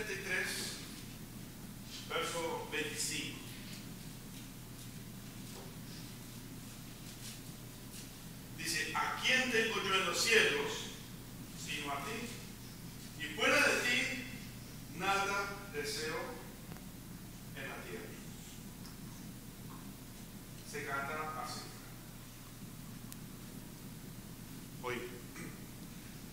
73, verso 25. Dice: ¿a quién tengo yo en los cielos sino a ti? Y fuera de ti nada deseo en la tierra. Se canta así. Oye.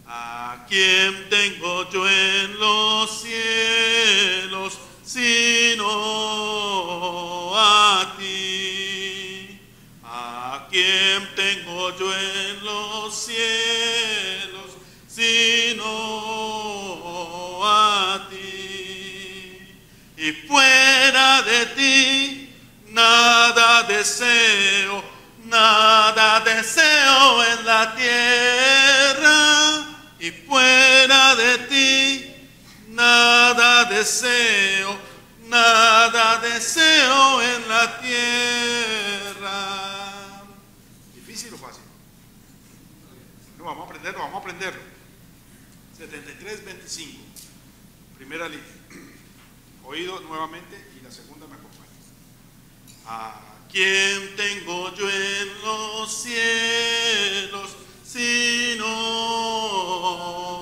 ¿A quién tengo yo en los cielos sino a ti? ¿A quién tengo yo en los cielos sino a ti? Y fuera de ti nada deseo en la tierra. Y fuera de ti nada deseo en la tierra. ¿Difícil o fácil? No, vamos a aprenderlo. 73, 25. Primera línea. Oído nuevamente y la segunda me acompaña. ¿A quién tengo yo en los cielos sino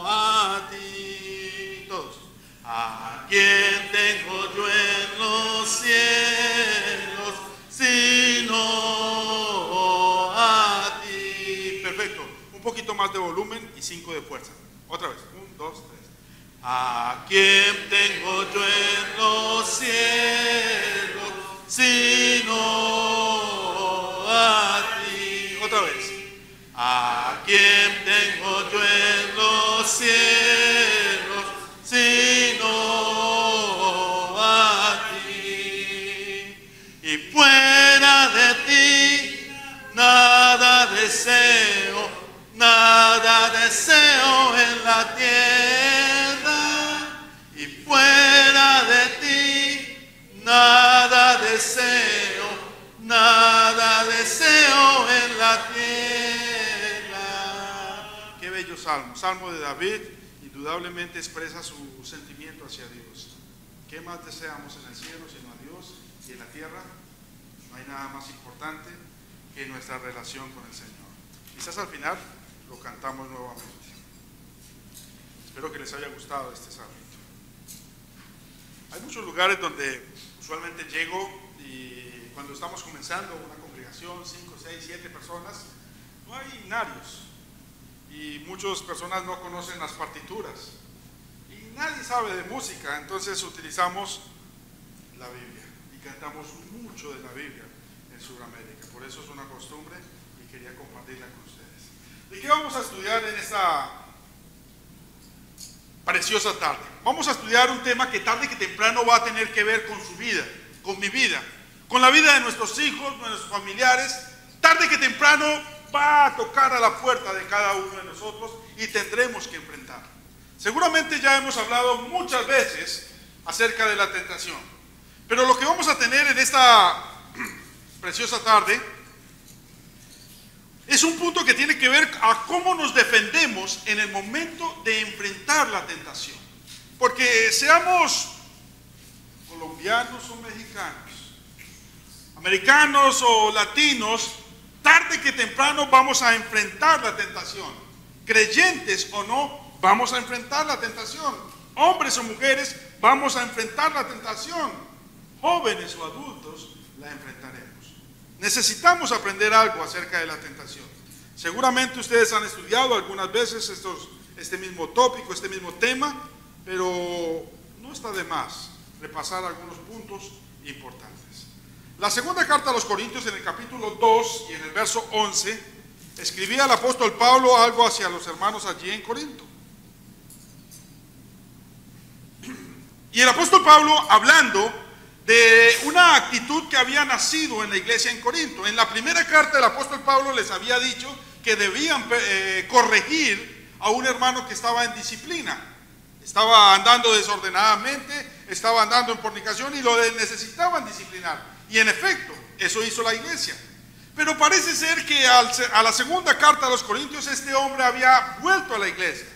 a ti? Todos. ¿A quién tengo yo en los cielos sino a ti? Perfecto. Un poquito más de volumen y 5 de fuerza. Otra vez. 1, 2, 3. ¿A quién tengo yo en los cielos sino a ti? Otra vez. ¿A quién tengo yo en los cielos sino a ti? Y fuera de ti nada deseo en la tierra. Y fuera de ti nada deseo en la tierra. Qué bello salmo. Salmo de David, indudablemente expresa su sentimiento hacia Dios. ¿Qué más deseamos en el cielo sino a Dios? Y en la tierra no hay nada más importante que nuestra relación con el Señor. Quizás al final lo cantamos nuevamente. Espero que les haya gustado este salmo. Hay muchos lugares donde usualmente llego y cuando estamos comenzando una congregación, 5, 6, 7 personas, no hay himnarios y muchas personas no conocen las partituras y nadie sabe de música, entonces utilizamos la Biblia y cantamos mucho de la Biblia en Sudamérica. Por eso es una costumbre y quería compartirla con ustedes. ¿De qué vamos a estudiar en esta preciosa tarde? Vamos a estudiar un tema que tarde que temprano va a tener que ver con su vida, con mi vida, con la vida de nuestros hijos, de nuestros familiares. Tarde que temprano va a tocar a la puerta de cada uno de nosotros y tendremos que enfrentar. Seguramente ya hemos hablado muchas veces acerca de la tentación, pero lo que vamos a tener en esta preciosa tarde es un punto que tiene que ver a cómo nos defendemos en el momento de enfrentar la tentación. Porque seamos colombianos o mexicanos, americanos o latinos, tarde que temprano vamos a enfrentar la tentación. Creyentes o no, vamos a enfrentar la tentación. Hombres o mujeres, vamos a enfrentar la tentación. Jóvenes o adultos, la enfrentaremos. Necesitamos aprender algo acerca de la tentación. Seguramente ustedes han estudiado algunas veces este mismo tópico, este mismo tema, pero no está de más repasar algunos puntos importantes. La segunda carta a los Corintios, en el capítulo 2 y en el verso 11, escribía el apóstol Pablo algo hacia los hermanos allí en Corinto. Y el apóstol Pablo hablando de una actitud que había nacido en la iglesia en Corinto. En la primera carta el apóstol Pablo les había dicho que debían corregir a un hermano que estaba en disciplina. Estaba andando desordenadamente, estaba andando en fornicación y lo necesitaban disciplinar. Y en efecto, eso hizo la iglesia. Pero parece ser que a la segunda carta a los Corintios este hombre había vuelto a la iglesia.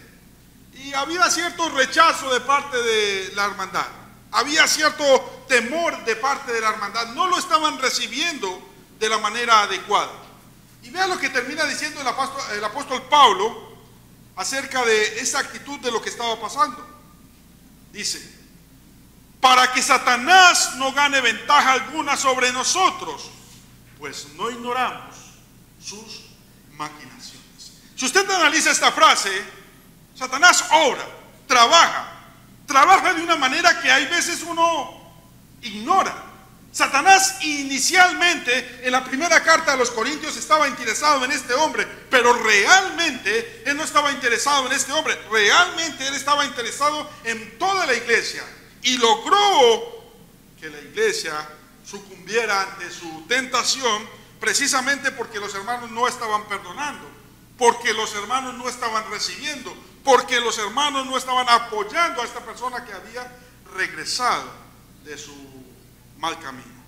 Y había cierto rechazo de parte de la hermandad. Había cierto temor de parte de la hermandad. No lo estaban recibiendo de la manera adecuada. Y vean lo que termina diciendo el apóstol Pablo acerca de esa actitud de lo que estaba pasando. Dice: para que Satanás no gane ventaja alguna sobre nosotros, pues no ignoramos sus maquinaciones. Si usted analiza esta frase, Satanás obra, trabaja de una manera que hay veces uno ignora. Satanás inicialmente en la primera carta a los Corintios estaba interesado en este hombre, pero realmente él no estaba interesado en este hombre, realmente él estaba interesado en toda la iglesia, y logró que la iglesia sucumbiera ante su tentación precisamente porque los hermanos no estaban perdonando, porque los hermanos no estaban recibiendo, porque los hermanos no estaban apoyando a esta persona que había regresado de su mal camino.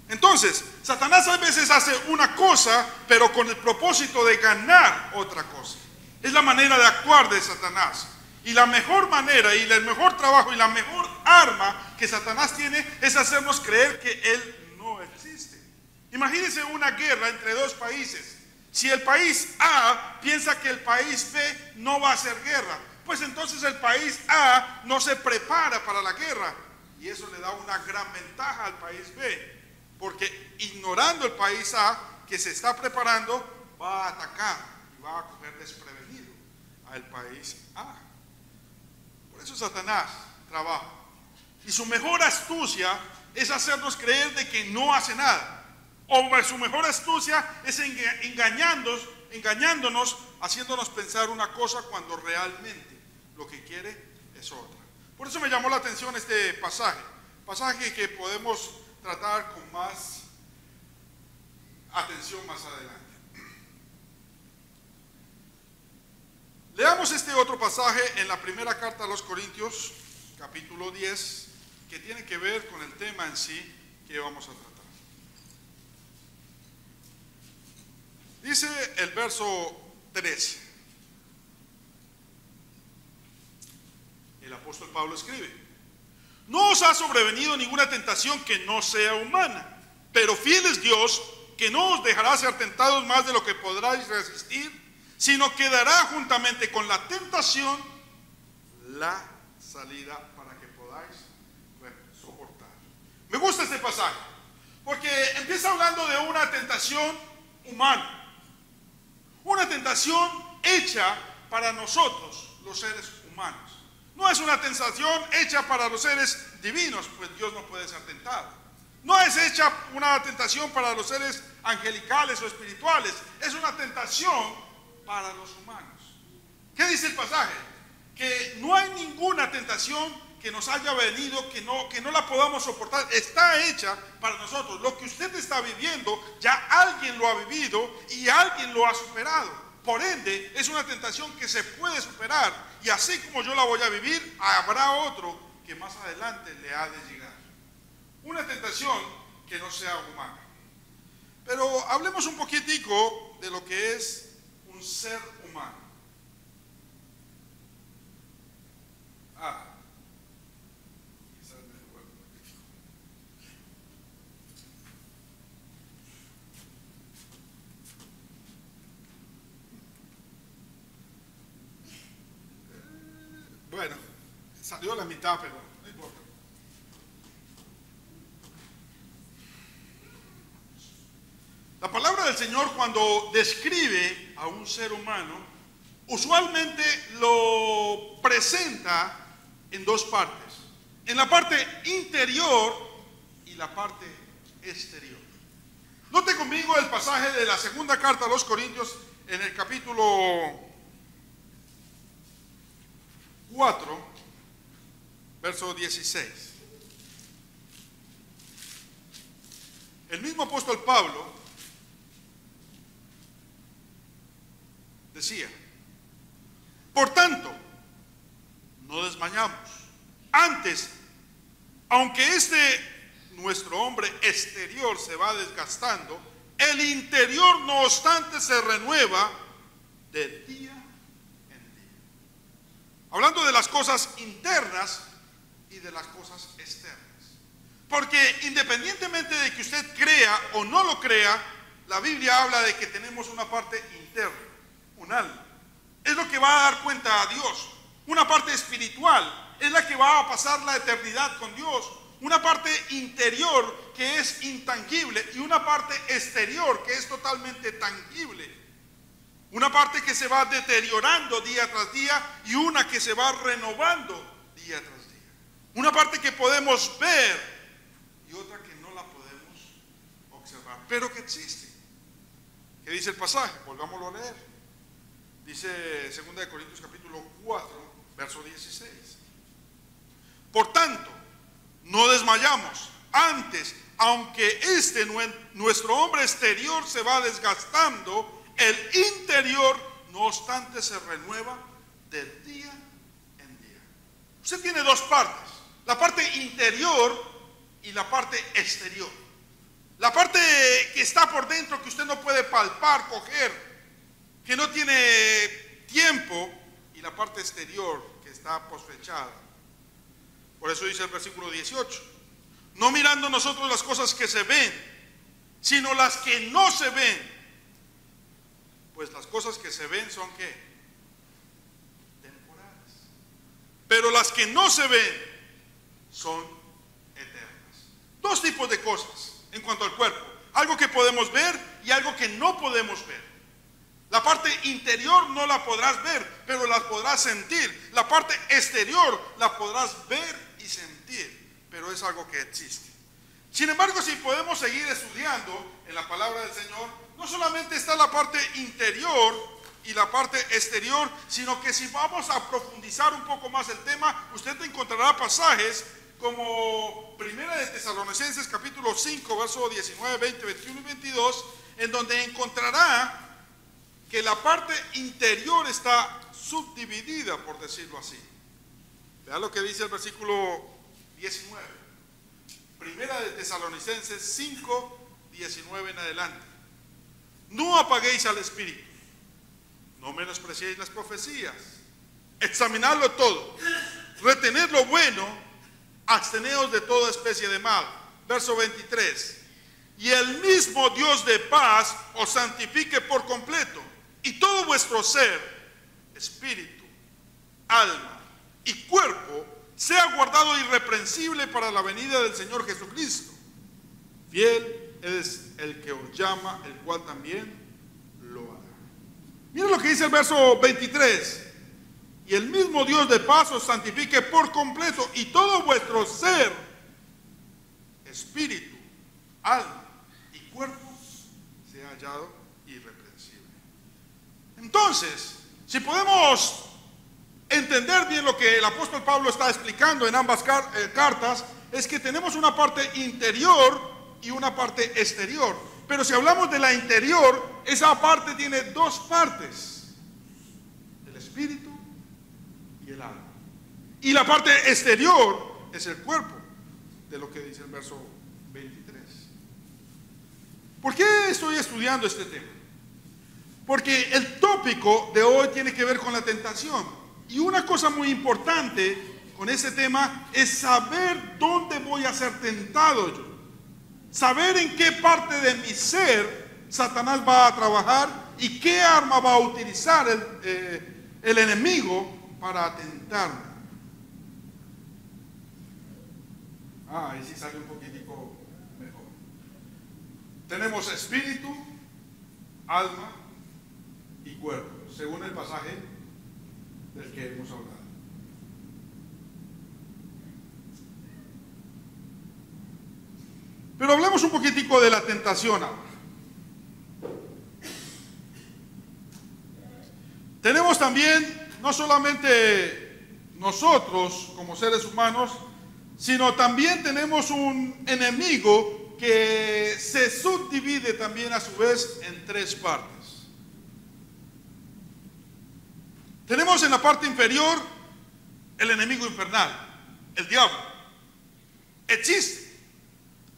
Entonces, Satanás a veces hace una cosa, pero con el propósito de ganar otra cosa. Es la manera de actuar de Satanás. Y la mejor manera, y el mejor trabajo, y la mejor arma que Satanás tiene es hacernos creer que él no existe. Imagínense una guerra entre dos países. Si el país A piensa que el país B no va a hacer guerra, pues entonces el país A no se prepara para la guerra. Y eso le da una gran ventaja al país B, porque ignorando el país A que se está preparando, va a atacar y va a coger desprevenido al país A. Por eso Satanás trabaja. Y su mejor astucia es hacernos creer de que no hace nada. O su mejor astucia es engañándonos, haciéndonos pensar una cosa cuando realmente lo que quiere es otra. Por eso me llamó la atención este pasaje que podemos tratar con más atención más adelante. Leamos este otro pasaje en la primera carta a los Corintios, capítulo 10, que tiene que ver con el tema en sí que vamos a tratar. Dice el verso 13. El apóstol Pablo escribe: no os ha sobrevenido ninguna tentación que no sea humana, pero fiel es Dios, que no os dejará ser tentados más de lo que podráis resistir, sino que dará juntamente con la tentación la salida para que podáis soportar. Me gusta este pasaje, porque empieza hablando de una tentación humana, una tentación hecha para nosotros, los seres humanos. No es una tentación hecha para los seres divinos, pues Dios no puede ser tentado. No es hecha una tentación para los seres angelicales o espirituales. Es una tentación para los humanos. ¿Qué dice el pasaje? Que no hay ninguna tentación que nos haya venido que no la podamos soportar. Está hecha para nosotros. Lo que usted está viviendo, ya alguien lo ha vivido y alguien lo ha superado. Por ende, es una tentación que se puede superar, y así como yo la voy a vivir, habrá otro que más adelante le ha de llegar. Una tentación que no sea humana. Pero hablemos un poquitico de lo que es un ser humano. Bueno, salió la mitad, pero no importa. La palabra del Señor, cuando describe a un ser humano, usualmente lo presenta en dos partes: en la parte interior y la parte exterior. Note conmigo el pasaje de la segunda carta a los Corintios en el capítulo 4, verso 16. El mismo apóstol Pablo decía: por tanto, no desmayamos. Antes, aunque nuestro hombre exterior se va desgastando, el interior no obstante se renueva de día en día. Hablando de las cosas internas y de las cosas externas. Porque independientemente de que usted crea o no lo crea, la Biblia habla de que tenemos una parte interna, un alma. Es lo que va a dar cuenta a Dios. Una parte espiritual es la que va a pasar la eternidad con Dios. Una parte interior que es intangible y una parte exterior que es totalmente tangible. Una parte que se va deteriorando día tras día y una que se va renovando día tras día. Una parte que podemos ver y otra que no la podemos observar, pero que existe. ¿Qué dice el pasaje? Volvámoslo a leer. Dice 2 Corintios capítulo 4, verso 16. Por tanto, no desmayamos. Antes, aunque nuestro hombre exterior se va desgastando, el interior, no obstante, se renueva de día en día. Usted tiene dos partes, la parte interior y la parte exterior. La parte que está por dentro, que usted no puede palpar, coger, que no tiene tiempo, y la parte exterior que está posfechada. Por eso dice el versículo 18, no mirando nosotros las cosas que se ven, sino las que no se ven. Pues las cosas que se ven son ¿qué? Temporales. Pero las que no se ven son eternas. Dos tipos de cosas en cuanto al cuerpo. Algo que podemos ver y algo que no podemos ver. La parte interior no la podrás ver, pero la podrás sentir. La parte exterior la podrás ver y sentir, pero es algo que existe. Sin embargo, si podemos seguir estudiando en la palabra del Señor, no solamente está la parte interior y la parte exterior, sino que si vamos a profundizar un poco más el tema, usted encontrará pasajes como Primera de Tesalonicenses capítulo 5, versos 19, 20, 21 y 22, en donde encontrará que la parte interior está subdividida, por decirlo así. Vea lo que dice el versículo 19. Primera de Tesalonicenses 5, 19 en adelante. No apaguéis al espíritu, no menospreciéis las profecías, examinadlo todo, retened lo bueno, absteneos de toda especie de mal. Verso 23. Y el mismo Dios de paz os santifique por completo, y todo vuestro ser, espíritu, alma y cuerpo, sea guardado irreprensible para la venida del Señor Jesucristo. Fiel es el que os llama, el cual también lo hará. Miren lo que dice el verso 23. Y el mismo Dios de paz os santifique por completo, y todo vuestro ser, espíritu, alma y cuerpo, sea hallado irreprensible. Entonces, si podemos entender bien lo que el apóstol Pablo está explicando en ambas cartas, es que tenemos una parte interior y una parte exterior. Pero si hablamos de la interior, esa parte tiene dos partes: el espíritu y el alma. Y la parte exterior es el cuerpo, de lo que dice el verso 23. ¿Por qué estoy estudiando este tema? Porque el tópico de hoy tiene que ver con la tentación. Y una cosa muy importante con ese tema es saber dónde voy a ser tentado yo. Saber en qué parte de mi ser Satanás va a trabajar y qué arma va a utilizar el enemigo para tentarme. Ahí sí sale un poquitico mejor. Tenemos espíritu, alma y cuerpo, según el pasaje del que hemos hablado. Pero hablemos un poquitico de la tentación ahora. Tenemos también, no solamente nosotros como seres humanos, sino también tenemos un enemigo que se subdivide también a su vez en tres partes. Tenemos en la parte inferior el enemigo infernal, el diablo. Existe.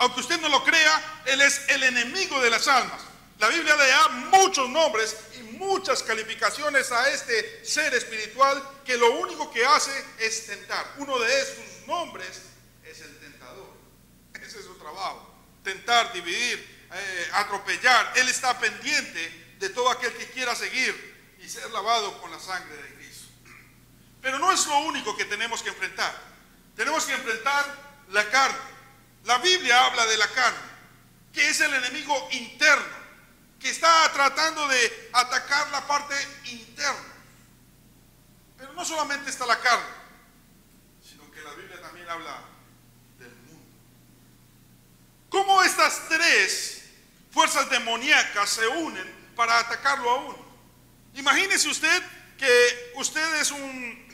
Aunque usted no lo crea, él es el enemigo de las almas. La Biblia le da muchos nombres y muchas calificaciones a este ser espiritual que lo único que hace es tentar. Uno de esos nombres es el tentador. Ese es su trabajo. Tentar, dividir, atropellar. Él está pendiente de todo aquel que quiera seguir y ser lavado con la sangre de Cristo. Pero no es lo único que tenemos que enfrentar. Tenemos que enfrentar la carne. La Biblia habla de la carne, que es el enemigo interno, que está tratando de atacar la parte interna. Pero no solamente está la carne, sino que la Biblia también habla del mundo. ¿Cómo estas tres fuerzas demoníacas se unen para atacarlo a uno? Imagínese usted que usted es un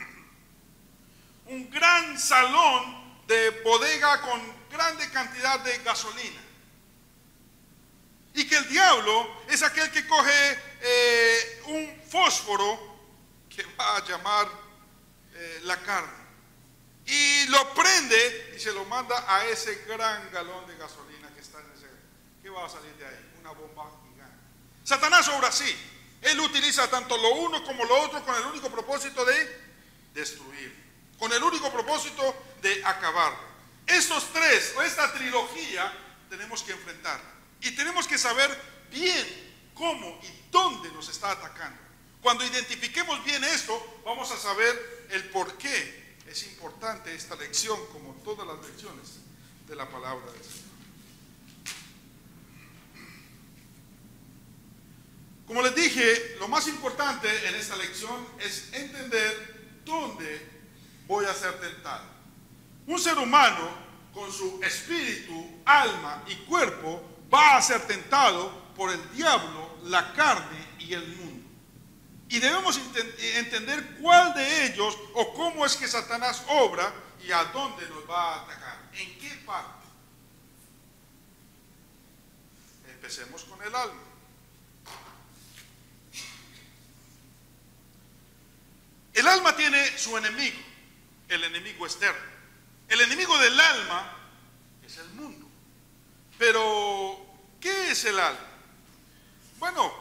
gran salón de bodega con grande cantidad de gasolina. Y que el diablo es aquel que coge un fósforo que va a llamar la carne y lo prende y se lo manda a ese gran galón de gasolina que está en ese. ¿Qué va a salir de ahí? Una bomba gigante. Satanás obra así. Él utiliza tanto lo uno como lo otro con el único propósito de destruir, con el único propósito de acabar. Estos tres, o esta trilogía, tenemos que enfrentarla. Y tenemos que saber bien cómo y dónde nos está atacando. Cuando identifiquemos bien esto, vamos a saber el por qué es importante esta lección, como todas las lecciones de la palabra del Señor. Como les dije, lo más importante en esta lección es entender dónde voy a ser tentado. Un ser humano con su espíritu, alma y cuerpo va a ser tentado por el diablo, la carne y el mundo. Y debemos entender cuál de ellos o cómo es que Satanás obra y a dónde nos va a atacar. ¿En qué parte? Empecemos con el alma. El alma tiene su enemigo, el enemigo externo. El enemigo del alma es el mundo. Pero, ¿qué es el alma? Bueno,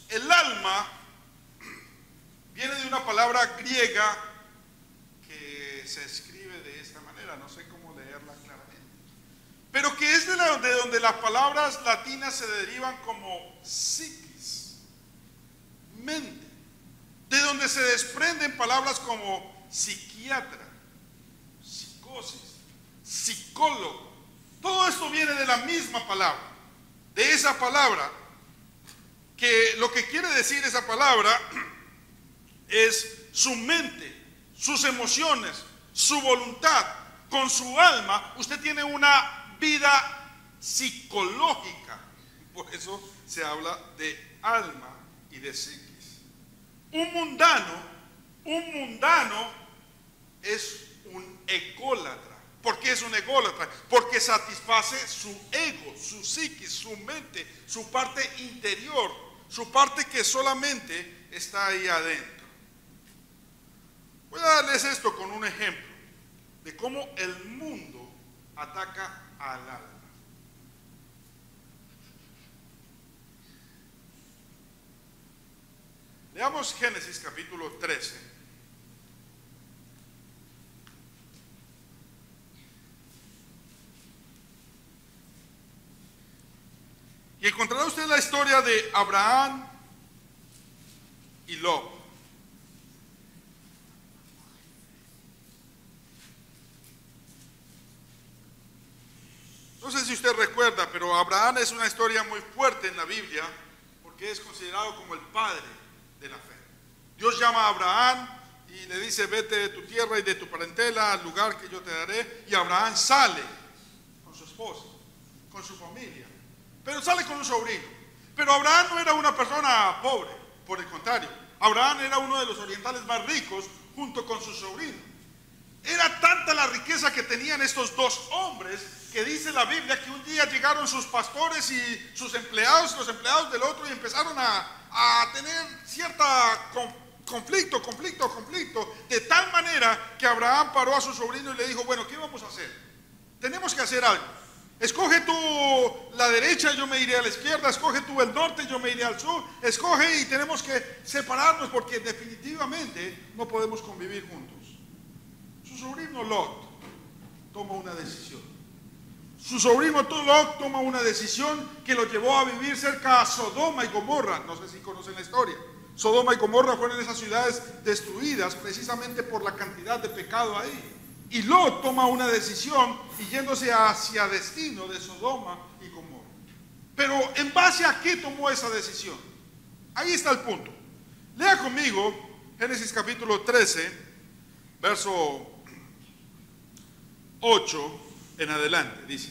el alma viene de una palabra griega que se escribe de esta manera, no sé cómo leerla claramente, pero que es de donde las palabras latinas se derivan como psiquis, mente, de donde se desprenden palabras como psiquiatra, psicosis, psicólogo. Todo esto viene de la misma palabra, de esa palabra, que lo que quiere decir esa palabra es su mente, sus emociones, su voluntad. Con su alma usted tiene una vida psicológica. Por eso se habla de alma y de psiquis. Un mundano es un ególatra. ¿Por qué es un ególatra? Porque satisface su ego, su psiquis, su mente, su parte interior, su parte que solamente está ahí adentro. Voy a darles esto con un ejemplo de cómo el mundo ataca al alma. Leamos Génesis capítulo 13. Y encontrará usted la historia de Abraham y Lot. No sé si usted recuerda, pero Abraham es una historia muy fuerte en la Biblia porque es considerado como el padre de la fe. Dios llama a Abraham y le dice: vete de tu tierra y de tu parentela al lugar que yo te daré. Y Abraham sale con su esposa, con su familia, pero sale con un sobrino. Pero Abraham no era una persona pobre, por el contrario, Abraham era uno de los orientales más ricos junto con su sobrino. Era tanta la riqueza que tenían estos dos hombres que dice la Biblia que un día llegaron sus pastores y sus empleados, los empleados del otro, y empezaron a tener cierta conflicto, de tal manera que Abraham paró a su sobrino y le dijo: bueno, ¿qué vamos a hacer? Tenemos que hacer algo. Escoge tú la derecha, yo me iré a la izquierda. Escoge tú el norte, yo me iré al sur. Escoge, y tenemos que separarnos porque definitivamente no podemos convivir juntos. Su sobrino Lot toma una decisión. Su sobrino Lot toma una decisión que lo llevó a vivir cerca a Sodoma y Gomorra. No sé si conocen la historia. Sodoma y Gomorra fueron esas ciudades destruidas precisamente por la cantidad de pecado ahí. Y Lot toma una decisión y yéndose hacia destino de Sodoma y Gomorra. Pero ¿en base a qué tomó esa decisión? Ahí está el punto. Lea conmigo Génesis capítulo 13, verso 8 en adelante. Dice: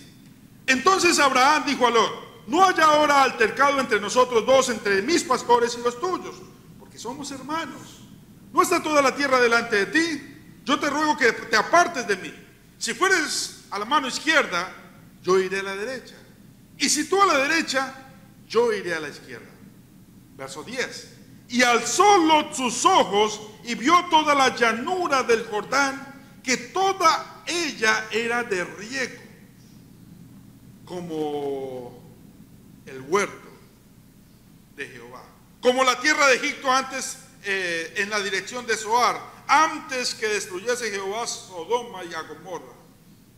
entonces Abraham dijo a Lot: no haya ahora altercado entre nosotros dos, entre mis pastores y los tuyos, porque somos hermanos. ¿No está toda la tierra delante de ti? Yo te ruego que te apartes de mí. Si fueres a la mano izquierda, yo iré a la derecha. Y si tú a la derecha, yo iré a la izquierda. Verso 10. Y alzó Lot sus ojos y vio toda la llanura del Jordán, que toda ella era de riego, como el huerto de Jehová, como la tierra de Egipto antes en la dirección de Zoar, antes que destruyese Jehová Sodoma y a Gomorra.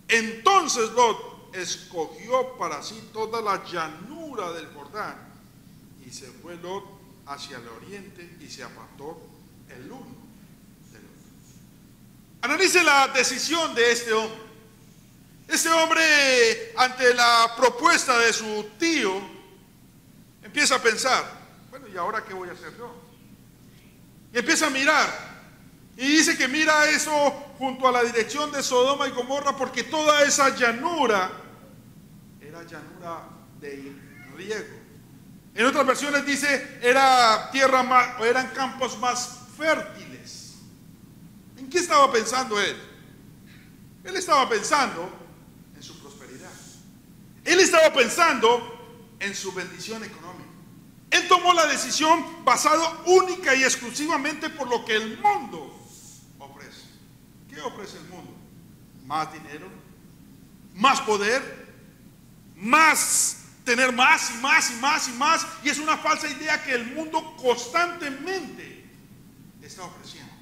Entonces Lot escogió para sí toda la llanura del Jordán, y se fue Lot hacia el oriente y se apartó el uno del otro. Analice la decisión de este hombre. Este hombre, ante la propuesta de su tío, empieza a pensar: bueno, ¿y ahora qué voy a hacer yo? Y empieza a mirar. Y dice que mira eso junto a la dirección de Sodoma y Gomorra, porque toda esa llanura era llanura de riego. En otras versiones dice era tierra más, o eran campos más fértiles. ¿En qué estaba pensando él? Él estaba pensando en su prosperidad. Él estaba pensando en su bendición económica. Él tomó la decisión basado única y exclusivamente por lo que el mundo ofrece. ¿Qué ofrece el mundo? Más dinero, más poder, tener más y más y más y más. Y es una falsa idea que el mundo constantemente está ofreciendo.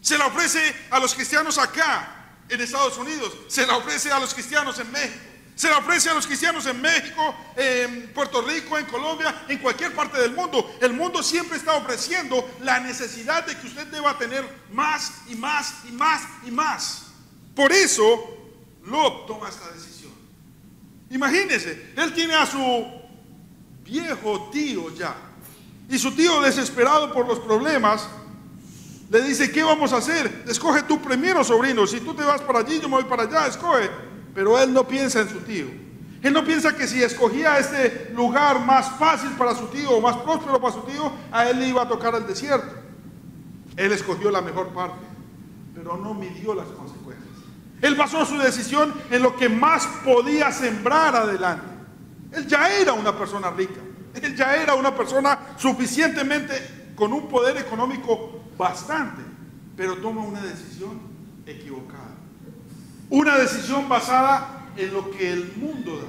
Se la ofrece a los cristianos acá en Estados Unidos, se la ofrece a los cristianos en México, se la ofrece a los cristianos en México, en Puerto Rico, en Colombia, en cualquier parte del mundo. El mundo siempre está ofreciendo la necesidad de que usted deba tener más y más y más y más. Por eso Lot toma esta decisión. Imagínese, él tiene a su viejo tío ya, y su tío, desesperado por los problemas, le dice: ¿qué vamos a hacer? Escoge tú primero, sobrino. Si tú te vas para allí, yo me voy para allá, escoge. Pero él no piensa en su tío. Él no piensa que si escogía este lugar más fácil para su tío o más próspero para su tío, a él le iba a tocar el desierto. Él escogió la mejor parte, pero no midió las consecuencias. Él basó su decisión en lo que más podía sembrar adelante. Él ya era una persona rica. Él ya era una persona suficientemente con un poder económico bastante, pero toma una decisión equivocada. Una decisión basada en lo que el mundo da.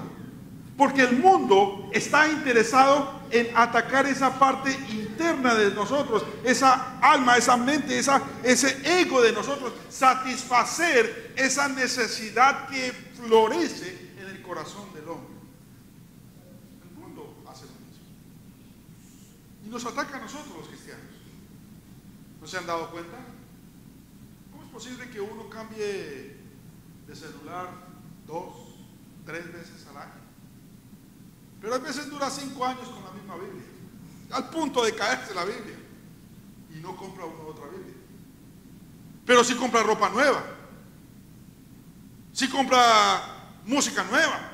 Porque el mundo está interesado en atacar esa parte interna de nosotros, esa alma, esa mente, ese ego de nosotros, satisfacer esa necesidad que florece en el corazón del hombre. El mundo hace lo mismo. Y nos ataca a nosotros los cristianos. ¿No se han dado cuenta? ¿Cómo es posible que uno cambie de celular 2, 3 veces al año? Pero a veces dura 5 años con la misma Biblia, al punto de caerse la Biblia, y no compra uno otra Biblia. Pero sí compra ropa nueva, sí compra música nueva,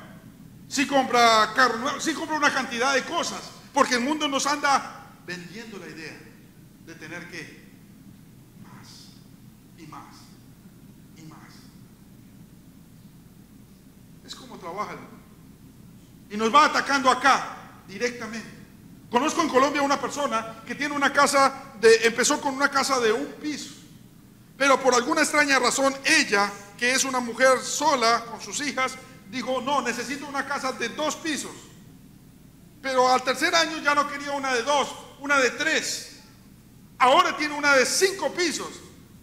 sí compra carro nuevo, sí compra una cantidad de cosas, porque el mundo nos anda vendiendo la idea de tener que más y más y más. Es como trabaja el mundo. Y nos va atacando acá directamente. Conozco en Colombia una persona que tiene una casa empezó con una casa de 1 piso, pero por alguna extraña razón ella, que es una mujer sola con sus hijas, dijo, no, necesito una casa de 2 pisos. Pero al tercer año ya no quería una de 2, una de 3. Ahora tiene una de 5 pisos.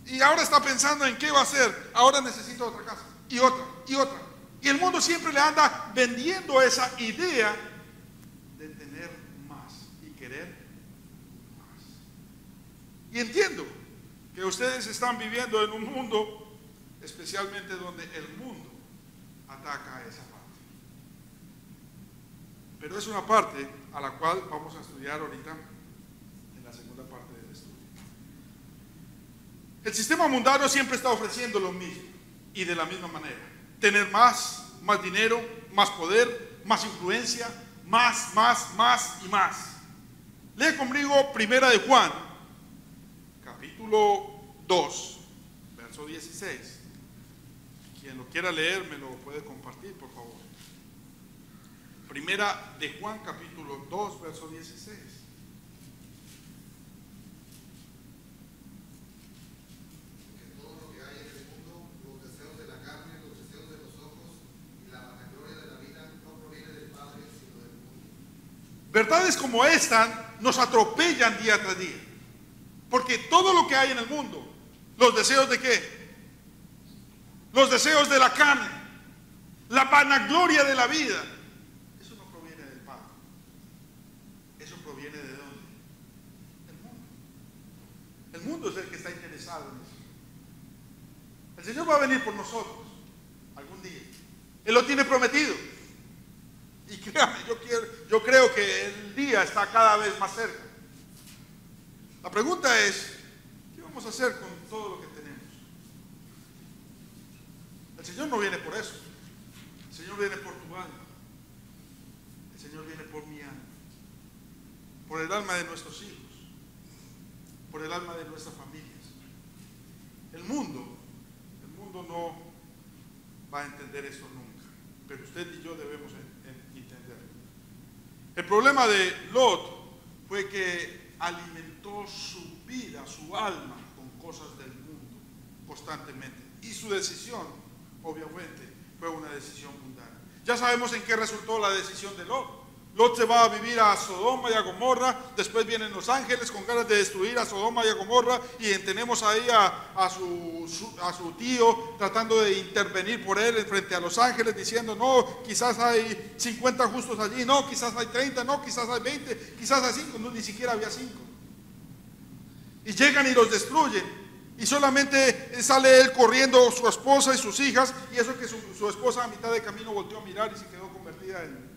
Y ahora está pensando en qué va a hacer. Ahora necesito otra casa. Y otra, y otra. Y el mundo siempre le anda vendiendo esa idea de tener más y querer más. Y entiendo que ustedes están viviendo en un mundo, especialmente donde el mundo ataca esa parte. Pero es una parte a la cual vamos a estudiar ahorita en la segunda parte del estudio. El sistema mundano siempre está ofreciendo lo mismo y de la misma manera. Tener más dinero, más poder, más influencia, más y más. Lee conmigo Primera de Juan, capítulo 2, verso 16. Quien lo quiera leer me lo puede compartir, por favor. Primera de Juan, capítulo 2, verso 16. Verdades como esta nos atropellan día tras día. Porque todo lo que hay en el mundo, los deseos de qué? Los deseos de la carne, la vanagloria de la vida, eso no proviene del Padre. Eso proviene de dónde? Del mundo. El mundo es el que está interesado en eso. El Señor va a venir por nosotros algún día. Él lo tiene prometido. Y créame, yo creo que el día está cada vez más cerca. La pregunta es, ¿qué vamos a hacer con todo lo que tenemos? El Señor no viene por eso. El Señor viene por tu alma. El Señor viene por mi alma. Por el alma de nuestros hijos. Por el alma de nuestras familias. El mundo no va a entender esto nunca. Pero usted y yo debemos entenderlo. El problema de Lot fue que alimentó su vida, su alma, con cosas del mundo constantemente. Y su decisión, obviamente, fue una decisión mundana. Ya sabemos en qué resultó la decisión de Lot. Lot se va a vivir a Sodoma y a Gomorra, después vienen los ángeles con ganas de destruir a Sodoma y a Gomorra, y tenemos ahí a su tío tratando de intervenir por él frente a los ángeles, diciendo, no, quizás hay 50 justos allí, no, quizás hay 30, no, quizás hay 20, quizás hay 5, no, ni siquiera había 5. Y llegan y los destruyen, y solamente sale él corriendo, su esposa y sus hijas, y eso que su esposa a mitad de camino volteó a mirar y se quedó convertida en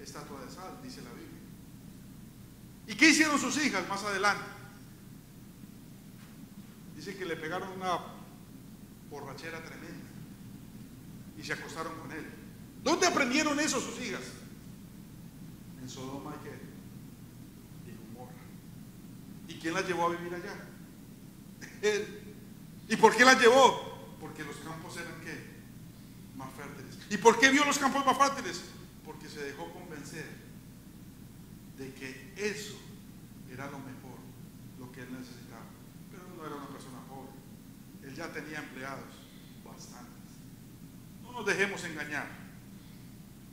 estatua de sal, dice la Biblia. ¿Y qué hicieron sus hijas más adelante? Dice que le pegaron una borrachera tremenda y se acostaron con él. ¿Dónde aprendieron eso sus hijas? En Sodoma y Gomorra. ¿Y quién las llevó a vivir allá? Él. ¿Y por qué las llevó? Porque los campos eran ¿qué? Más fértiles. ¿Y por qué vio los campos más fértiles? Porque se dejó convencer de que eso era lo mejor, lo que él necesitaba. Pero no era una persona pobre. Él ya tenía empleados, bastantes. No nos dejemos engañar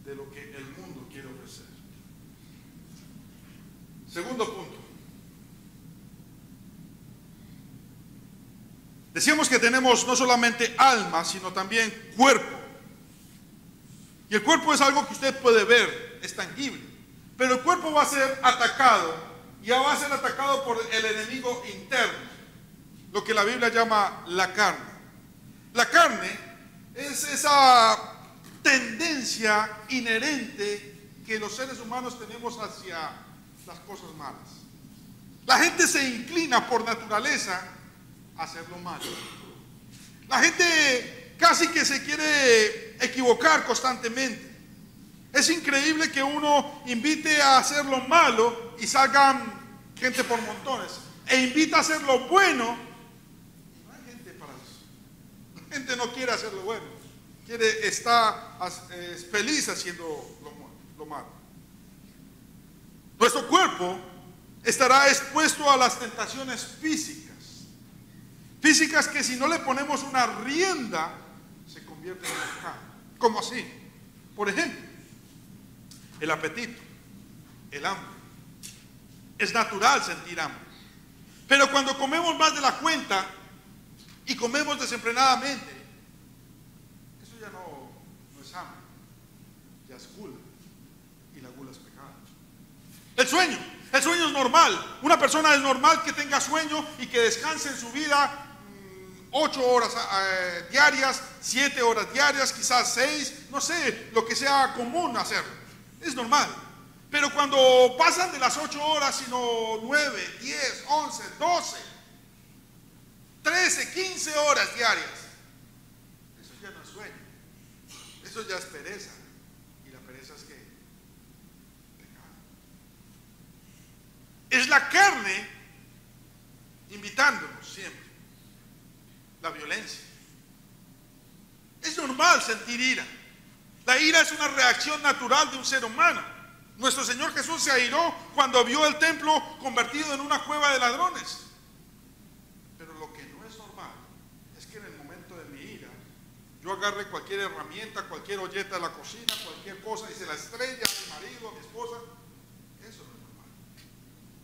de lo que el mundo quiere ofrecer. Segundo punto. Decíamos que tenemos no solamente alma, sino también cuerpo. Y el cuerpo es algo que usted puede ver, es tangible. Pero el cuerpo va a ser atacado, ya va a ser atacado por el enemigo interno, lo que la Biblia llama la carne. La carne es esa tendencia inherente que los seres humanos tenemos hacia las cosas malas. La gente se inclina por naturaleza a hacer lo malo. La gente casi que se quiere equivocar constantemente. Es increíble que uno invite a hacer lo malo y salgan gente por montones, e invita a hacer lo bueno y no hay gente para eso. La gente no quiere hacer lo bueno, está feliz haciendo lo malo. Nuestro cuerpo estará expuesto a las tentaciones físicas que si no le ponemos una rienda se convierten en pecado. ¿Cómo así? Por ejemplo, el apetito, el hambre. Es natural sentir hambre. Pero cuando comemos más de la cuenta y comemos desenfrenadamente, eso ya no es hambre, ya es gula. Y la gula es pecado. El sueño es normal. Una persona es normal que tenga sueño y que descanse en su vida 8 horas diarias, 7 horas diarias, quizás 6, no sé, lo que sea común hacer. Es normal. Pero cuando pasan de las 8 horas, sino 9, 10, 11, 12, 13, 15 horas diarias, eso ya no es sueño. Eso ya es pereza. ¿Y la pereza es qué? Pecado. Es la carne invitándonos siempre. La violencia. Es normal sentir ira. La ira es una reacción natural de un ser humano. Nuestro Señor Jesús se airó cuando vio el templo convertido en una cueva de ladrones. Pero lo que no es normal es que en el momento de mi ira yo agarre cualquier herramienta, cualquier olleta de la cocina, cualquier cosa y se la estrella a mi marido, a mi esposa. Eso no es normal.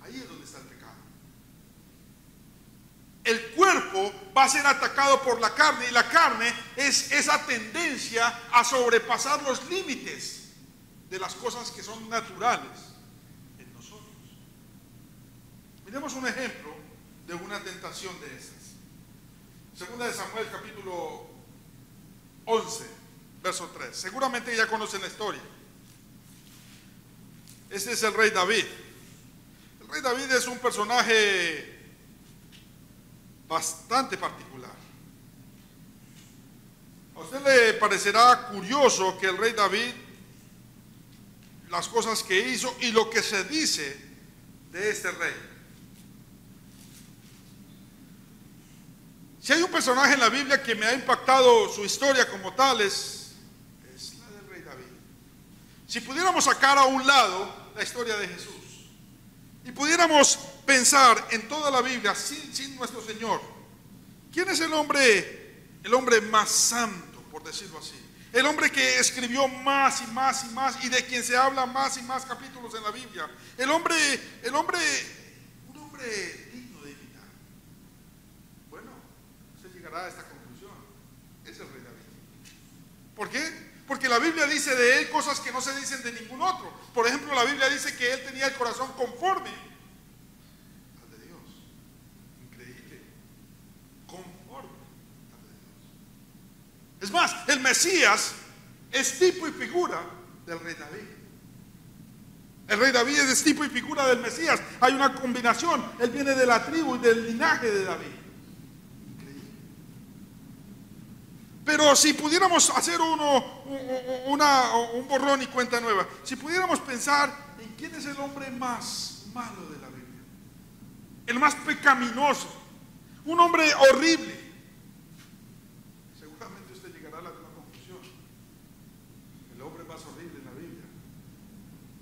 Ahí es donde está el pecado. El cuerpo va a ser atacado por la carne, y la carne es esa tendencia a sobrepasar los límites de las cosas que son naturales en nosotros. Miremos un ejemplo de una tentación de estas. Segunda de Samuel, capítulo 11, verso 3. Seguramente ya conocen la historia. Este es el rey David. El rey David es un personaje bastante particular. A usted le parecerá curioso que el rey David, las cosas que hizo y lo que se dice de este rey. Si hay un personaje en la Biblia que me ha impactado su historia como tal, es la del rey David. Si pudiéramos sacar a un lado la historia de Jesús y pudiéramos pensar en toda la Biblia sin nuestro Señor, ¿quién es el hombre más santo, por decirlo así? El hombre que escribió más y más y más y de quien se habla más y más capítulos en la Biblia. Un hombre digno de imitar. Bueno, usted llegará a esta conclusión. Es el rey David. ¿Por qué? Porque la Biblia dice de él cosas que no se dicen de ningún otro. Por ejemplo, la Biblia dice que él tenía el corazón conforme al de Dios. Increíble. Conforme al de Dios. Es más, el Mesías es tipo y figura del rey David. El rey David es tipo y figura del Mesías. Hay una combinación. Él viene de la tribu y del linaje de David. Increíble. Pero si pudiéramos hacer un borrón y cuenta nueva, si pudiéramos pensar en quién es el hombre más malo de la Biblia, el más pecaminoso, un hombre horrible, seguramente usted llegará a la misma conclusión. El hombre más horrible en la Biblia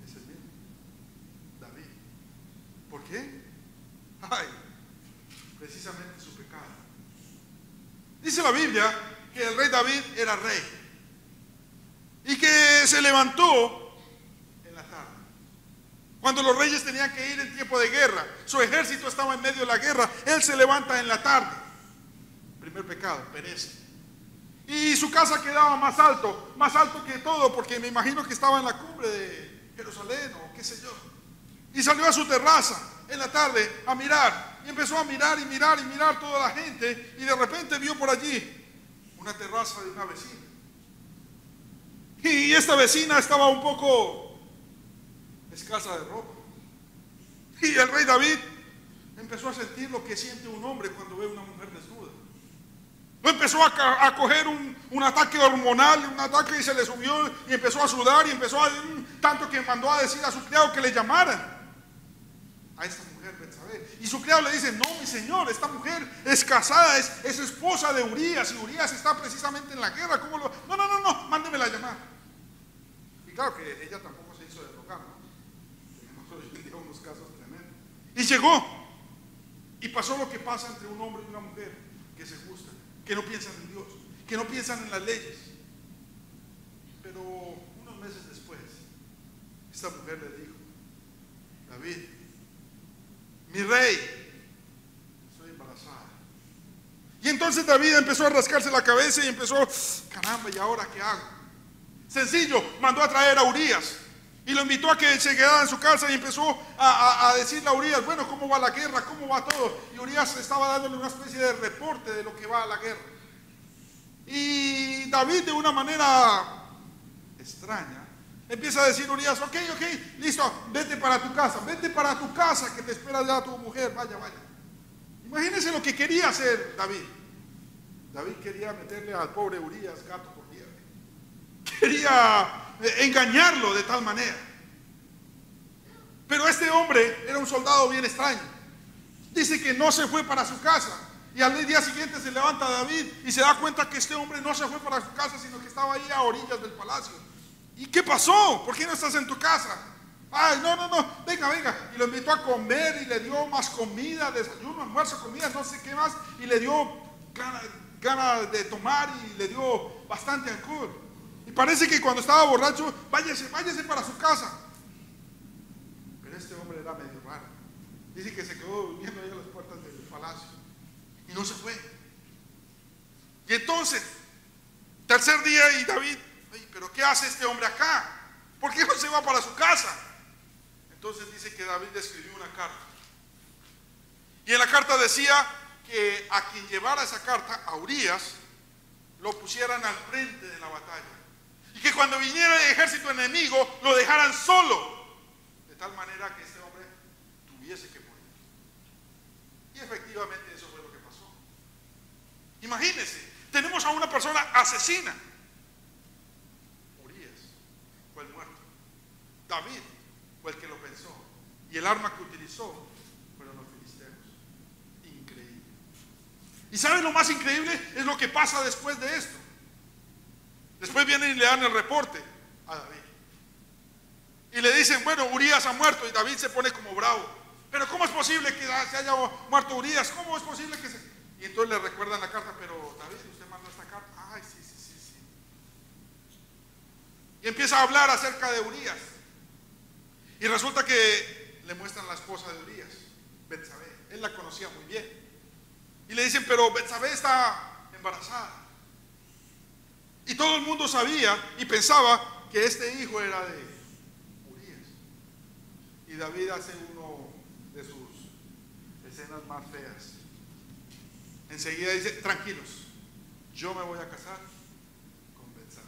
es el mismo, David. ¿Por qué? Ay, precisamente su pecado. Dice la Biblia que el rey David era rey y que se levantó en la tarde, cuando los reyes tenían que ir en tiempo de guerra. Su ejército estaba en medio de la guerra. Él se levanta en la tarde. Primer pecado, pereza. Y su casa quedaba más alto que todo, porque me imagino que estaba en la cumbre de Jerusalén o qué sé yo. Y salió a su terraza en la tarde a mirar, y empezó a mirar y mirar y mirar toda la gente, y de repente vio por allí una terraza de una vecina. Y esta vecina estaba un poco escasa de ropa. Y el rey David empezó a sentir lo que siente un hombre cuando ve a una mujer desnuda. Lo empezó a coger un ataque hormonal, un ataque, y se le subió y empezó a sudar, y empezó a tanto que mandó a decir a su criado que le llamaran a esta mujer Betsabé. Y su criado le dice: no, mi señor, esta mujer es casada, es esposa de Urías, y Urías está precisamente en la guerra. ¿Cómo lo? No, mándemela a llamar. Y claro que ella tampoco se hizo derrocar, ¿no? Tenemos hoy en día unos casos tremendos. Y llegó, y pasó lo que pasa entre un hombre y una mujer que se gustan, que no piensan en Dios, que no piensan en las leyes. Pero uno meses después, esta mujer le dijo: David, mi rey, estoy embarazada. Y entonces David empezó a rascarse la cabeza y empezó: caramba, ¿y ahora qué hago? Sencillo, mandó a traer a Urías y lo invitó a que se quedara en su casa y empezó a decirle a Urías: bueno, ¿cómo va la guerra? ¿Cómo va todo? Y Urías estaba dándole una especie de reporte de lo que va a la guerra. Y David, de una manera extraña, empieza a decir a Urías: ok, listo, vete para tu casa, que te espera ya tu mujer, vaya. Imagínense lo que quería hacer David. David quería meterle al pobre Urías gato por liebre. Quería engañarlo de tal manera. Pero este hombre era un soldado bien extraño. Dice que no se fue para su casa. Y al día siguiente se levanta David y se da cuenta que este hombre no se fue para su casa, sino que estaba ahí a orillas del palacio. ¿Y qué pasó? ¿Por qué no estás en tu casa? Ay, no, venga. Y lo invitó a comer y le dio más comida, desayuno, almuerzo, comida, no sé qué más. Y le dio ganas de tomar y le dio bastante alcohol. Y parece que cuando estaba borracho: váyase para su casa. Pero este hombre era medio raro. Dice que se quedó durmiendo ahí a las puertas del palacio y no se fue. Y entonces, tercer día, y David: pero ¿qué hace este hombre acá? ¿Por qué no se va para su casa? Entonces dice que David le escribió una carta. Y en la carta decía que a quien llevara esa carta, a Urías, lo pusieran al frente de la batalla. Y que cuando viniera el ejército enemigo, lo dejaran solo, de tal manera que este hombre tuviese que morir. Y efectivamente eso fue lo que pasó. Imagínense, tenemos a una persona asesina. Urías fue el muerto. David fue el que lo pensó. Y el arma que utilizó fueron los filisteos. Increíble. ¿Y saben lo más increíble? Es lo que pasa después de esto. Después vienen y le dan el reporte a David. Y le dicen: bueno, Urías ha muerto. Y David se pone como bravo. Pero ¿cómo es posible que se haya muerto Urías? ¿Cómo es posible que se...? Y entonces le recuerdan la carta: pero David, usted mandó esta carta. Ay, sí. Y empieza a hablar acerca de Urías. Y resulta que le muestran la esposa de Urías, Betsabé. Él la conocía muy bien. Y le dicen: pero Betsabé está embarazada. Y todo el mundo sabía y pensaba que este hijo era de Urías. Y David hace uno de sus escenas más feas. Enseguida dice: tranquilos, yo me voy a casar con Betsabé.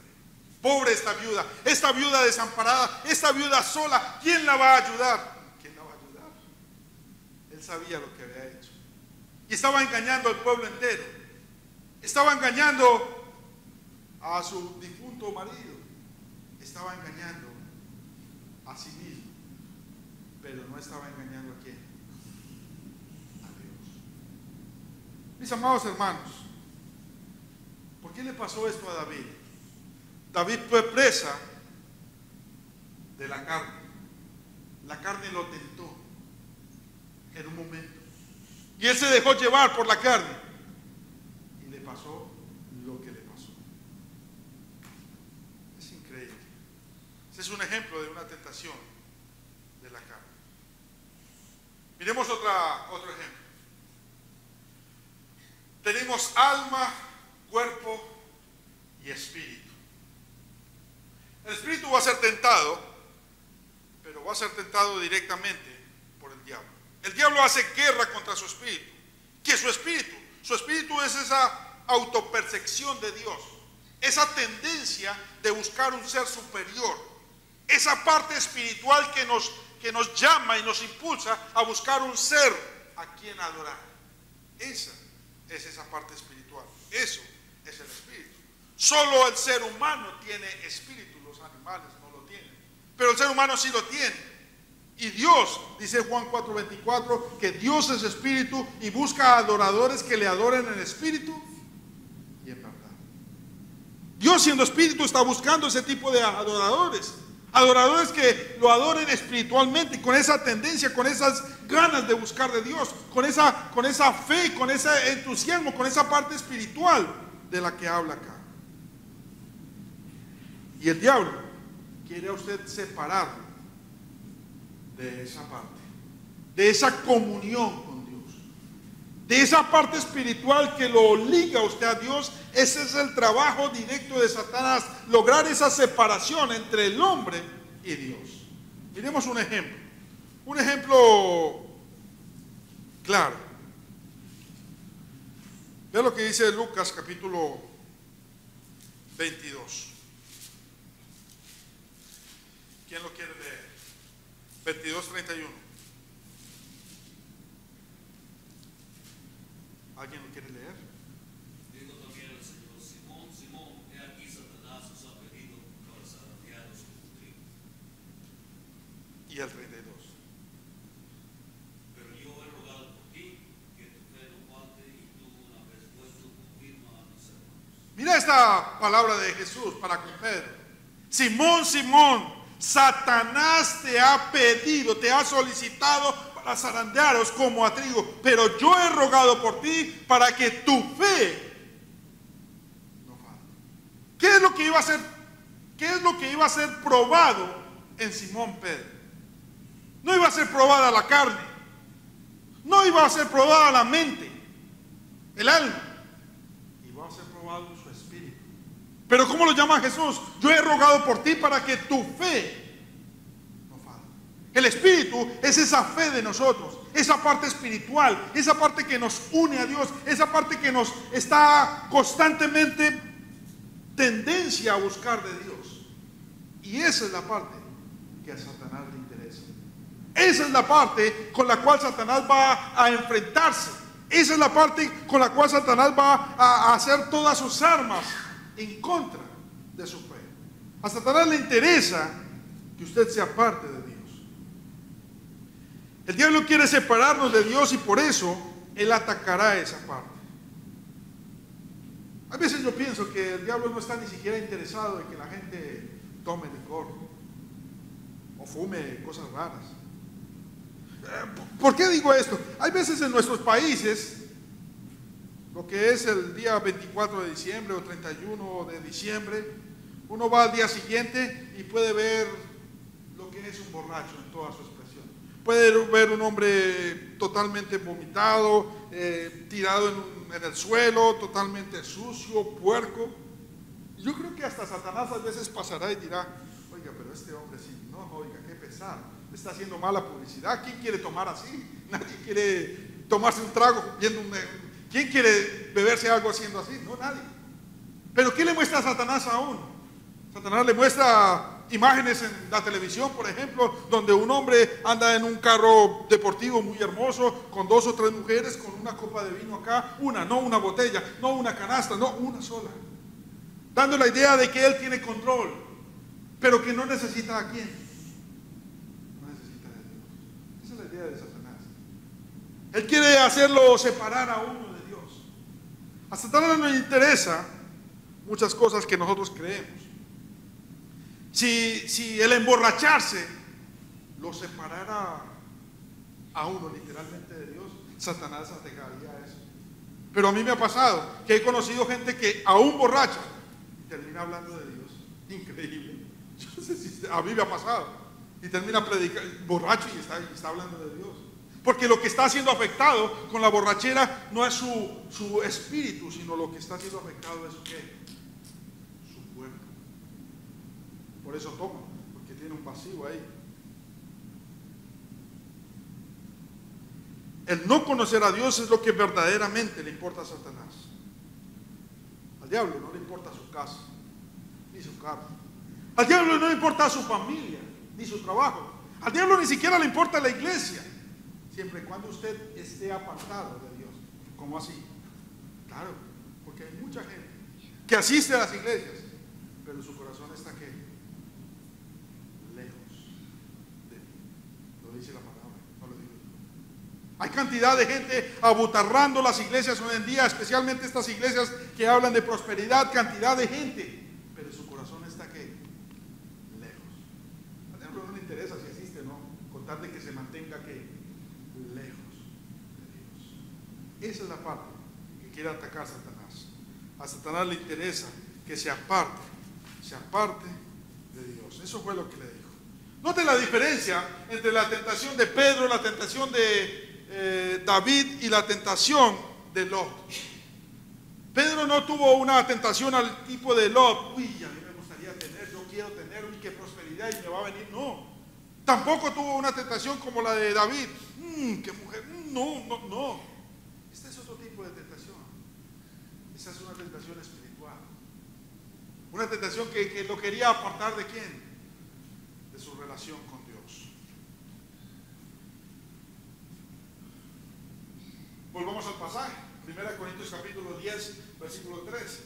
Pobre esta viuda desamparada, esta viuda sola, ¿quién la va a ayudar? ¿Quién la va a ayudar? Él sabía lo que había hecho. Y estaba engañando al pueblo entero. Estaba engañando a su difunto marido. Estaba engañando a sí mismo. Pero no estaba engañando a quién. A Dios. Mis amados hermanos, ¿por qué le pasó esto a David? David fue presa de la carne. La carne lo tentó en un momento. Y él se dejó llevar por la carne. Y le pasó lo que le pasó. Es increíble. Ese es un ejemplo de una tentación de la carne. Miremos otro ejemplo. Tenemos alma, cuerpo y espíritu. El espíritu va a ser tentado, pero va a ser tentado directamente por el diablo. El diablo hace guerra contra su espíritu. ¿Qué es su espíritu? Su espíritu es esa autopercepción de Dios, esa tendencia de buscar un ser superior, esa parte espiritual que nos llama y nos impulsa a buscar un ser a quien adorar. Esa es esa parte espiritual. Eso es el espíritu. Solo el ser humano tiene espíritu, los animales no lo tienen. Pero el ser humano sí lo tiene. Y Dios, dice Juan 4:24, que Dios es espíritu y busca adoradores que le adoren en espíritu y en verdad. Dios, siendo espíritu, está buscando ese tipo de adoradores. Adoradores que lo adoren espiritualmente, con esa tendencia, con esas ganas de buscar de Dios, con esa fe, con ese entusiasmo, con esa parte espiritual de la que habla acá. Y el diablo quiere a usted separarlo de esa parte, de esa comunión con Dios, de esa parte espiritual que lo liga a usted a Dios. Ese es el trabajo directo de Satanás, lograr esa separación entre el hombre y Dios. Miremos un ejemplo claro. Vea lo que dice Lucas capítulo 22. ¿Quién lo quiere leer? 22:31. ¿Alguien lo quiere leer? Dijo también el Señor: Simón, Simón, he aquí Satanás os ha pedido para zarandearos como trigo. Y el 32. Pero yo he rogado por ti, que tu fe no falte, y tú, una vez vuelto, confirma a mis hermanos. Mira esta palabra de Jesús para con Pedro. Simón, Simón, Satanás te ha pedido, te ha solicitado para zarandearos como a trigo, pero yo he rogado por ti para que tu fe no falte. ¿Qué es lo que iba a ser? ¿Qué es lo que iba a ser probado en Simón Pedro? No iba a ser probada la carne, no iba a ser probada la mente, el alma, iba a ser probado su espíritu. Pero ¿cómo lo llama Jesús? Yo he rogado por ti para que tu fe no falte. El espíritu es esa fe de nosotros, esa parte espiritual, esa parte que nos une a Dios, esa parte que nos está constantemente tendencia a buscar de Dios. Y esa es la parte que a Satanás le interesa. Esa es la parte con la cual Satanás va a enfrentarse. Esa es la parte con la cual Satanás va a hacer todas sus armas en contra de su fe. A Satanás le interesa que usted sea parte de Dios. El diablo quiere separarnos de Dios y por eso él atacará esa parte. A veces yo pienso que el diablo no está ni siquiera interesado en que la gente tome licor o fume cosas raras. ¿Por qué digo esto? Hay veces en nuestros países, lo que es el día 24 de diciembre o 31 de diciembre, uno va al día siguiente y puede ver lo que es un borracho en toda su expresión. Puede ver un hombre totalmente vomitado, tirado en el suelo, totalmente sucio, puerco. Yo creo que hasta Satanás a veces pasará y dirá: oiga, pero este hombre sí, no, oiga, qué pesar, le está haciendo mala publicidad. ¿Quién quiere tomar así? Nadie quiere tomarse un trago viendo ¿quién quiere beberse algo haciendo así? No, nadie. Pero ¿qué le muestra a Satanás a uno? Satanás le muestra imágenes en la televisión, por ejemplo, donde un hombre anda en un carro deportivo muy hermoso, con 2 o 3 mujeres, con una copa de vino acá, no una botella, no una canasta, no una sola, dando la idea de que él tiene control, pero que no necesita a quién, no necesita de Dios. Esa es la idea de Satanás. Él quiere hacerlo separar a uno de Dios. A Satanás no le interesa muchas cosas que nosotros creemos. Si el emborracharse lo separara a uno literalmente de Dios, Satanás atacaría eso. Pero a mí me ha pasado que he conocido gente que aún borracha termina hablando de Dios. Increíble. Yo no sé si a mí me ha pasado. Y termina predicando borracho y está hablando de Dios. Porque lo que está siendo afectado con la borrachera no es su espíritu, sino lo que está siendo afectado es ¿qué? Su cuerpo. Por eso toma, porque tiene un vacío ahí. El no conocer a Dios es lo que verdaderamente le importa a Satanás. Al diablo no le importa su casa, ni su carro. Al diablo no le importa su familia, ni su trabajo. Al diablo ni siquiera le importa la iglesia, siempre y cuando usted esté apartado de Dios. ¿Cómo así? Claro, porque hay mucha gente que asiste a las iglesias, pero su corazón está ¿qué? Lejos de mí. Lo dice la palabra, no lo digo yo. Hay cantidad de gente abutarrando las iglesias hoy en día, especialmente estas iglesias que hablan de prosperidad, cantidad de gente, pero su corazón está ¿qué? Lejos. Al diablo no le interesa si asiste o no, con tal de que se mantenga ¿qué? Lejos de Dios. Esa es la parte que quiere atacar Satanás. A Satanás le interesa que se aparte de Dios. Eso fue lo que le dijo. Note la diferencia entre la tentación de Pedro, la tentación de David y la tentación de Lot. Pedro no tuvo una tentación al tipo de Lot. Uy, a mí me gustaría tener, yo quiero tener, uy, qué prosperidad y me va a venir. No. Tampoco tuvo una tentación como la de David. Qué mujer. No. Este es otro tipo de tentación. Esa es una tentación espiritual. Una tentación que lo quería apartar ¿de quién? De su relación con Dios. Volvamos al pasaje. 1 Corintios capítulo 10, versículo 13.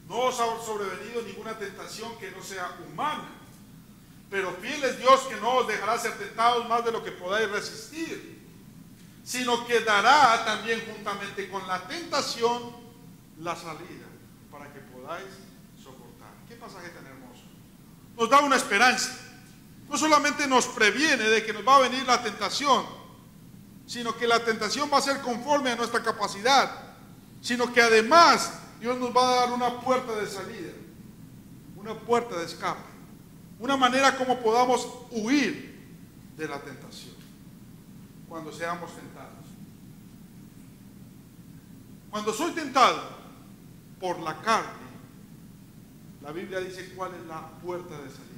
No os ha sobrevenido ninguna tentación que no sea humana, pero fiel es Dios que no os dejará ser tentados más de lo que podáis resistir, sino que dará también juntamente con la tentación la salida para que podáis soportar. ¿Qué pasaje tan hermoso? Nos da una esperanza. No solamente nos previene de que nos va a venir la tentación, sino que la tentación va a ser conforme a nuestra capacidad, sino que además Dios nos va a dar una puerta de salida, una puerta de escape, una manera como podamos huir de la tentación cuando seamos tentados. Cuando soy tentado por la carne, la Biblia dice cuál es la puerta de salida.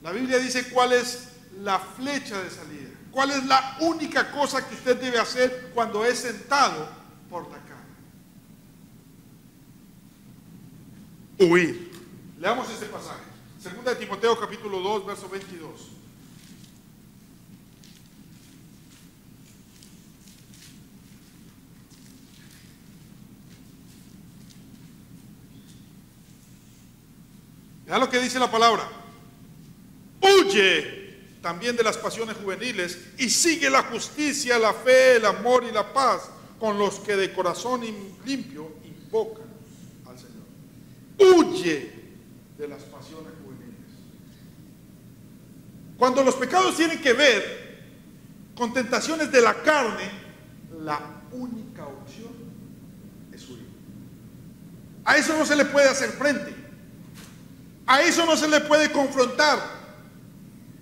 La Biblia dice cuál es la flecha de salida. ¿Cuál es la única cosa que usted debe hacer cuando es tentado por la carne? Huir. Leamos este pasaje. 2 de Timoteo capítulo 2, verso 22. Vean lo que dice la palabra. Huye también de las pasiones juveniles y sigue la justicia, la fe, el amor y la paz con los que de corazón limpio invocan al Señor. Huye de las pasiones juveniles. Cuando los pecados tienen que ver con tentaciones de la carne, la única opción es huir. A eso no se le puede hacer frente. A eso no se le puede confrontar.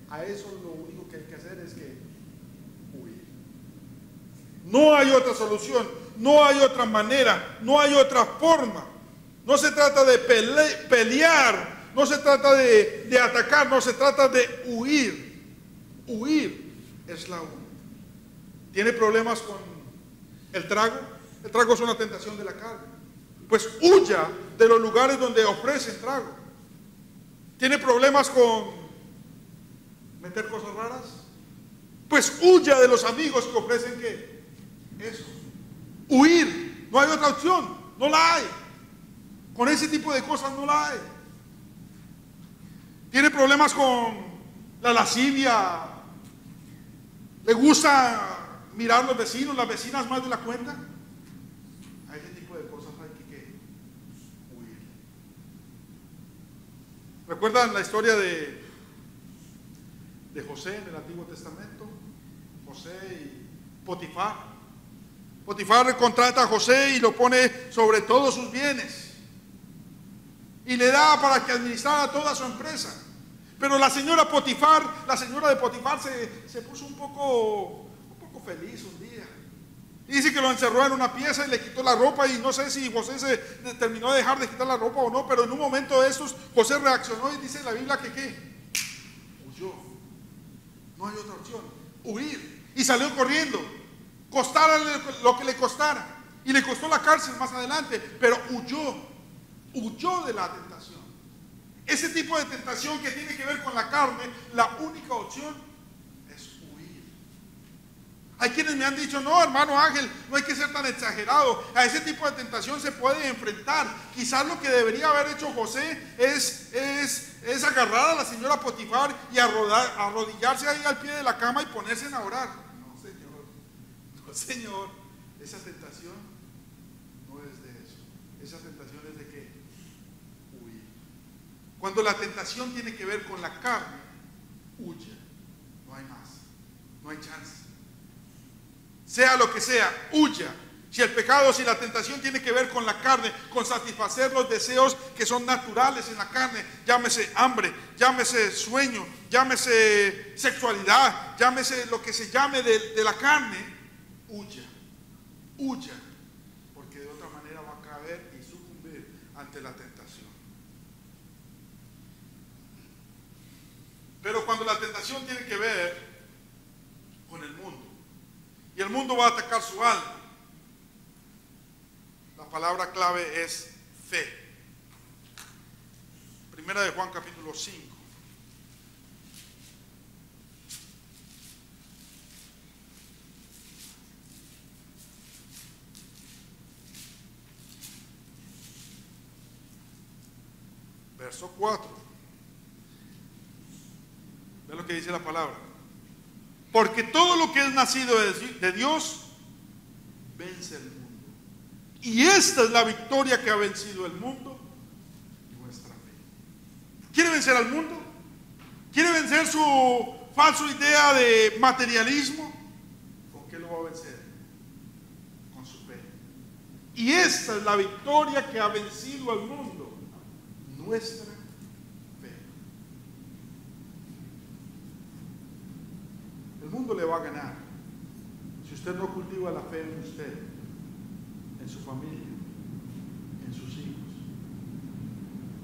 A eso lo único que hay que hacer es que huir. No hay otra solución, no hay otra manera, no hay otra forma. No se trata de pelear, no se trata de atacar, no se trata de huir. Huir es la única. ¿Tiene problemas con el trago? El trago es una tentación de la carne. Pues huya de los lugares donde ofrecen trago. ¿Tiene problemas con meter cosas raras? Pues huya de los amigos que ofrecen ¿qué? Eso. Huir. No hay otra opción. No la hay. Con ese tipo de cosas no la hay. ¿Tiene problemas con la lascivia? ¿Le gusta mirar los vecinos, las vecinas más de la cuenta? A ese tipo de cosas hay que huir. ¿Recuerdan la historia de José en el Antiguo Testamento? José y Potifar. Potifar contrata a José y lo pone sobre todos sus bienes y le da para que administrara toda su empresa. Pero la señora de Potifar se puso un poco feliz un día. Y dice que lo encerró en una pieza y le quitó la ropa, y no sé si José se terminó de dejar de quitar la ropa o no, pero en un momento de estos José reaccionó y dice la Biblia que ¿qué? Huyó. No hay otra opción. Huir. Y salió corriendo. Costara lo que le costara. Y le costó la cárcel más adelante, pero huyó. Huyó de la tentación. Ese tipo de tentación que tiene que ver con la carne, la única opción es huir. Hay quienes me han dicho, no, hermano Ángel, no hay que ser tan exagerado. A ese tipo de tentación se puede enfrentar. Quizás lo que debería haber hecho José es agarrar a la señora Potifar y arrodillarse ahí al pie de la cama y ponerse a orar. No, Señor. No, Señor. Esa tentación no es de eso. Esa tentación es de qué? Huir. Cuando la tentación tiene que ver con la carne, huye. No hay más. No hay chance. Sea lo que sea, huya. Si el pecado, si la tentación tiene que ver con la carne, con satisfacer los deseos que son naturales en la carne, llámese hambre, llámese sueño, llámese sexualidad, llámese lo que se llame de la carne, huya, huya, porque de otra manera va a caer y sucumbir ante la tentación. Pero cuando la tentación tiene que ver con el mundo, y el mundo va a atacar su alma, la palabra clave es fe. Primera de Juan capítulo 5. Verso 4. Ve lo que dice la palabra. Porque todo lo que es nacido de Dios vence el mundo. Y esta es la victoria que ha vencido el mundo, nuestra fe. ¿Quiere vencer al mundo? ¿Quiere vencer su falsa idea de materialismo? ¿Con qué lo va a vencer? Con su fe. Y esta es la victoria que ha vencido al mundo, nuestra fe. El mundo le va a ganar si usted no cultiva la fe en usted, en su familia, en sus hijos.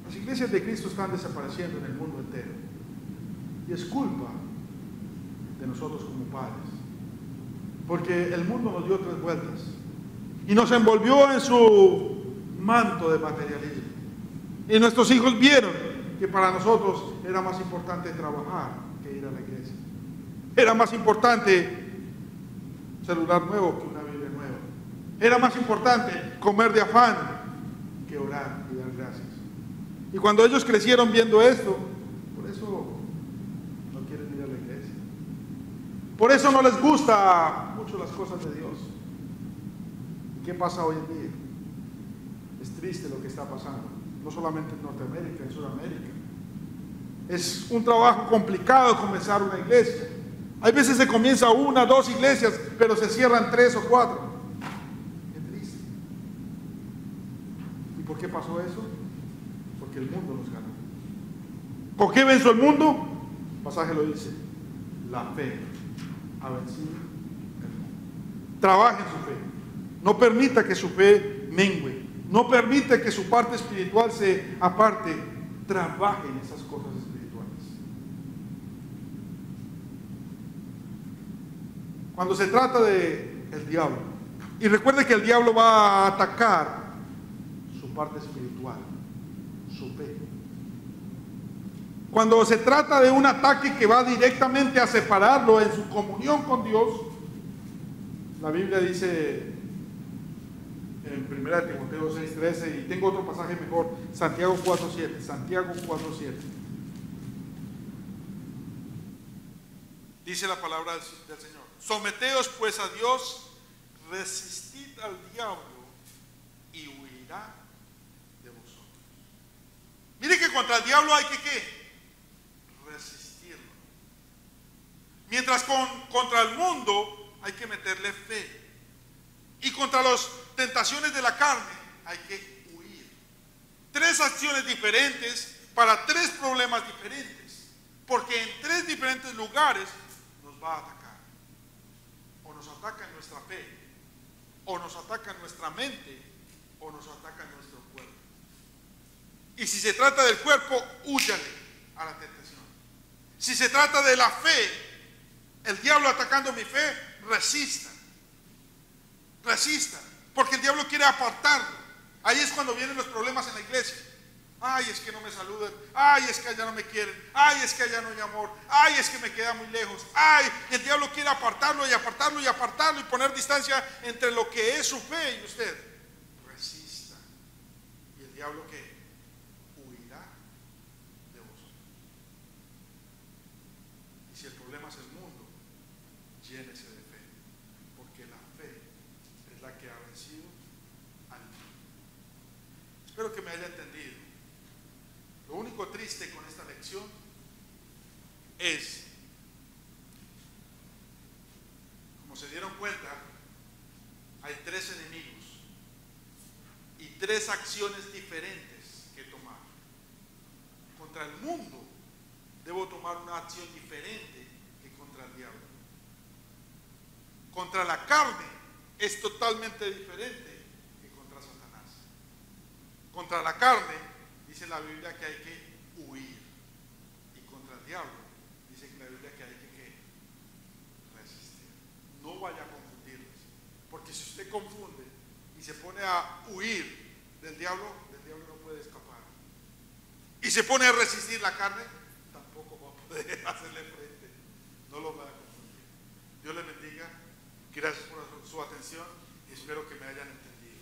Las iglesias de Cristo están desapareciendo en el mundo entero. Y es culpa de nosotros como padres. Porque el mundo nos dio 3 vueltas. Y nos envolvió en su manto de materialismo. Y nuestros hijos vieron que para nosotros era más importante trabajar que ir a la iglesia. Era más importante celular nuevo que una Biblia nueva. Era más importante comer de afán que orar y dar gracias. Y cuando ellos crecieron viendo esto, por eso no quieren ir a la iglesia. Por eso no les gusta mucho las cosas de Dios. ¿Y qué pasa hoy en día? Es triste lo que está pasando. No solamente en Norteamérica, en Sudamérica. Es un trabajo complicado comenzar una iglesia. Hay veces se comienza 1, 2 iglesias, pero se cierran 3 o 4. ¿Por qué pasó eso? Porque el mundo nos ganó. ¿Por qué venció el mundo? El pasaje lo dice. La fe ha vencido el mundo. Trabaje en su fe. No permita que su fe mengue. No permita que su parte espiritual se aparte. Trabaje en esas cosas espirituales. Cuando se trata del diablo, y recuerde que el diablo va a atacar parte espiritual, su fe. Cuando se trata de un ataque que va directamente a separarlo en su comunión con Dios, la Biblia dice en 1 Timoteo 6:13, y tengo otro pasaje mejor, Santiago 4:7, Santiago 4:7. Dice la palabra del Señor: someteos pues a Dios, resistid al diablo y huirá. Mire que contra el diablo hay que ¿qué? Resistirlo. Mientras contra el mundo hay que meterle fe. Y contra las tentaciones de la carne hay que huir. 3 acciones diferentes para 3 problemas diferentes. Porque en 3 diferentes lugares nos va a atacar. O nos ataca en nuestra fe, o nos ataca en nuestra mente, o nos ataca en nuestro cuerpo. Y si se trata del cuerpo, húyale a la tentación. Si se trata de la fe, el diablo atacando mi fe, resista. Resista. Porque el diablo quiere apartarlo. Ahí es cuando vienen los problemas en la iglesia. Ay, es que no me saludan. Ay, es que allá no me quieren. Ay, es que allá no hay amor. Ay, es que me queda muy lejos. Ay, el diablo quiere apartarlo y apartarlo y apartarlo y poner distancia entre lo que es su fe y usted. Resista. ¿Y el diablo qué? Huirá de vosotros. Y si el problema es el mundo, llénese de fe. Porque la fe es la que ha vencido al mundo. Espero que me haya entendido. Lo único triste con esta lección es, como se dieron cuenta, hay tres enemigos y tres acciones diferentes que tomar. Contra el mundo debo tomar una acción diferente que contra el diablo. Contra la carne es totalmente diferente que contra Satanás. Contra la carne dice la Biblia que hay que huir, y contra el diablo dice que la Biblia que hay que resistir. No vaya a confundirles, porque si usted confunde y se pone a huir del diablo no puede escapar. Y se pone a resistir la carne, tampoco va a poder hacerle frente. No lo va a confundir. Dios les bendiga. Gracias por su atención y espero que me hayan entendido.